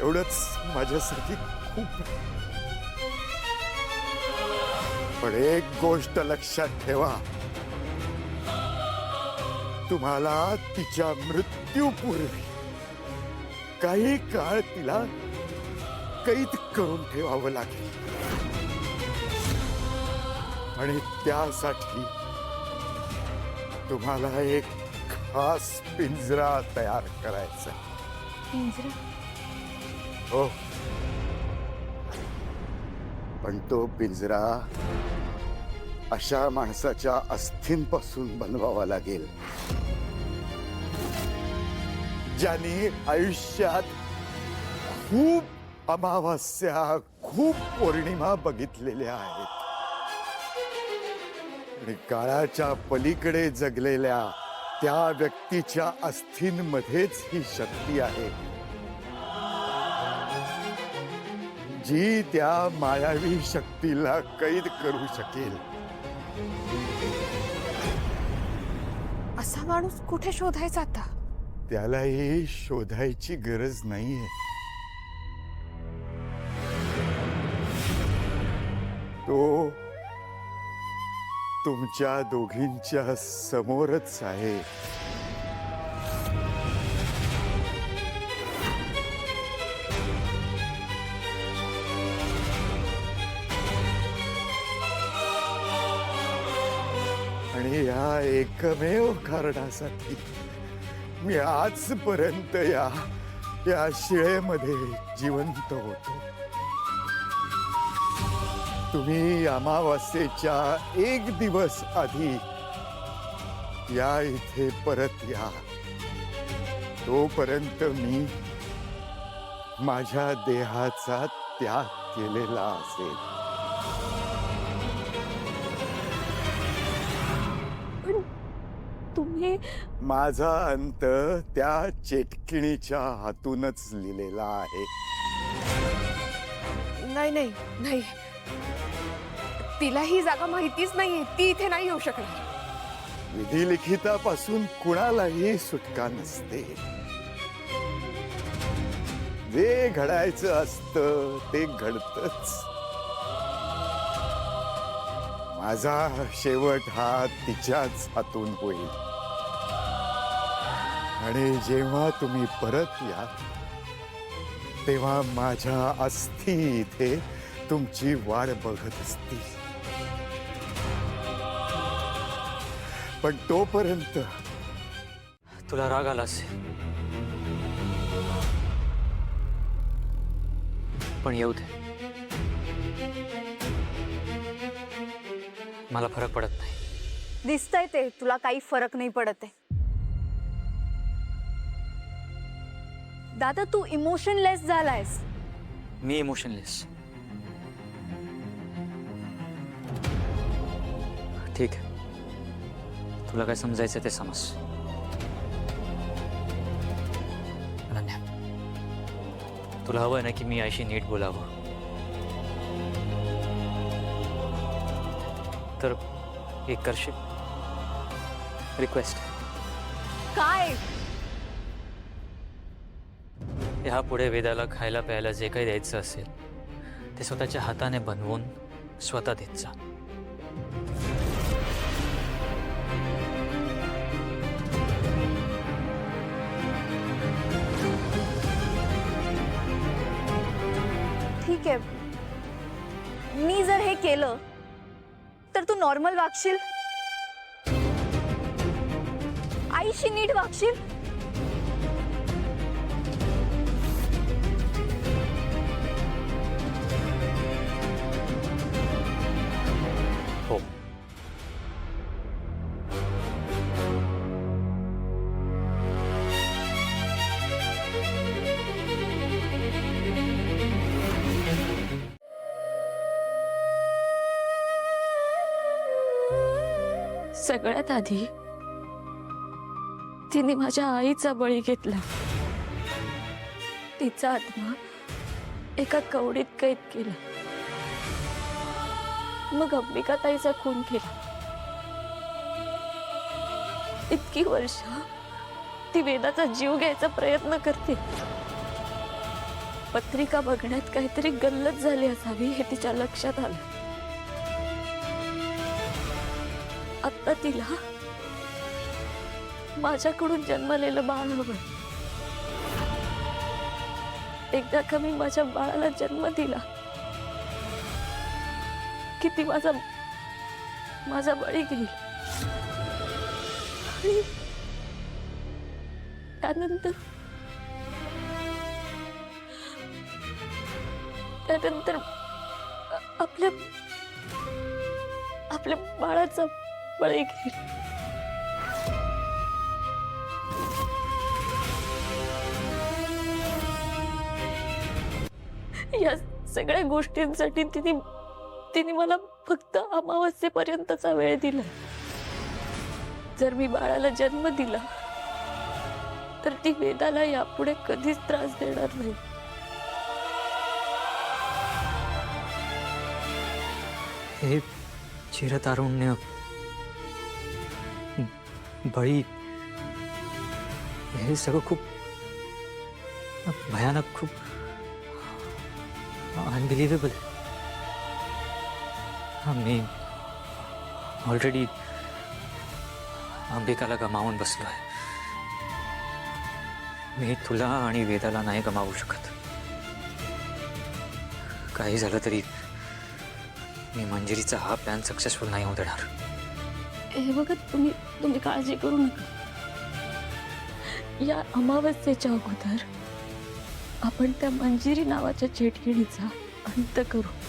एवढंच माझ्यासाठी खूप. पण एक गोष्ट लक्षात ठेवा, तुम्हाला तिच्या मृत्यूपूर्वी काही काळ तिला कैद करून ठेवावं लागेल आणि त्यासाठी तुम्हाला एक खास पिंजरा तयार करायचा. पिंजरा? हो, पण तो पिंजरा अशा माणसाच्या अस्थींपासून बनवावा लागेल ज्याने आयुष्यात खूप अमावास्या, खूप पौर्णिमा बघितलेल्या आहेत आणि काळाच्या पलीकडे जगलेल्या त्या व्यक्तीच्या अस्थींमध्येच ही शक्ती आहे जी त्या मायावी शक्तीला कैद करू शकेल. असा माणूस कुठे शोधायचा आता? त्यालाही शोधायची गरज नाहीये. तो तुमच्या दोघींच्या समोरच आहे. आणि या एकमेव कारणासाठी मी आजपर्यंत या शिळेमध्ये जिवंत होतो. तुम्ही अमावास्येच्या एक दिवस आधी या इथे परत या. तोपर्यंत मी माझ्या देहाचा त्याग केलेला असेल. तुम्ही? माझा अंत त्या चेटकिणीच्या हातूनच लिहिलेला आहे. नाही नाही नाही, तिला ही जागा माहितीच नाहीये. ती इथे नाही येऊ शकणार. विधिलिखितापासून कुणालाही सुटका नसते. जे घडायचं असतं ते घडतच. माझा शेवट हा तिच्याच हातून होईल आणि जेव्हा तुम्ही परत या तेव्हा माझ्या अस्थी इथे तुमची वाट बघत असतील. पण तोपर्यंत तुला राग आला असेल, पण येऊ दे. मला फरक पडत नाही. दिसतंय ते तुला काही फरक नाही पडत आहे. दादा, तू इमोशनलेस झालायस. मी इमोशनलेस? ठीक आहे, तुला काय समजायचं ते समज. अनन्या, तुला हवंय ना की मी आईशी नीट बोलावं, तर एक करशील? रिक्वेस्ट. काय? ह्या पुढे वेदाला खायला प्यायला जे काही द्यायचं असेल ते स्वतःच्या हाताने बनवून स्वतः देत जा. ठीक आहे, मी जर हे केलं तर तू नॉर्मल वागशील, आईशी नीट वागशील. हो. सगळ्यात आधी तिने माझ्या आईचा बळी घेतला. तिचा आत्मा एका कवडीत कैद केला. मग अंबिकाताईचा खून केला. इतकी वर्ष ती वेदाचा जीव घ्यायचा प्रयत्न करते, पत्रिका बघण्यात काहीतरी गल्लत झाली असावी हे तिच्या लक्षात आलं. आता तिला माझ्याकडून जन्मलेलं बाळ हवं. एकदा का मी माझ्या बाळाला जन्म दिला की ती माझा बळी घेईल. आणि त्यानंतर आपल्या बाळाचा बळी घेईल. या सगळ्या गोष्टींसाठी तिने मला फक्त अमावस्येपर्यंतचा वेळ दिला. जर मी बाळाला जन्म दिला तर ती वेदाला यापुढे कधीच त्रास देणार नाही. हे चिरतारुण्य, बळी, हे सगळं खूप भयानक, खूप अनबिलिव्हेबल. मी ऑलरेडी अंबिकाला गमावून बसलोय. मी तुला आणि वेदाला नाही गमावू शकत. काही झालं तरी मी मंजिरीचा हा प्लॅन सक्सेसफुल नाही होऊ देणार. हे बघा, तुम्ही काळजी करू नका. या अमावस्येच्या अगोदर आपण त्या मंजिरी नावाच्या चेटकिणीचा अंत करू.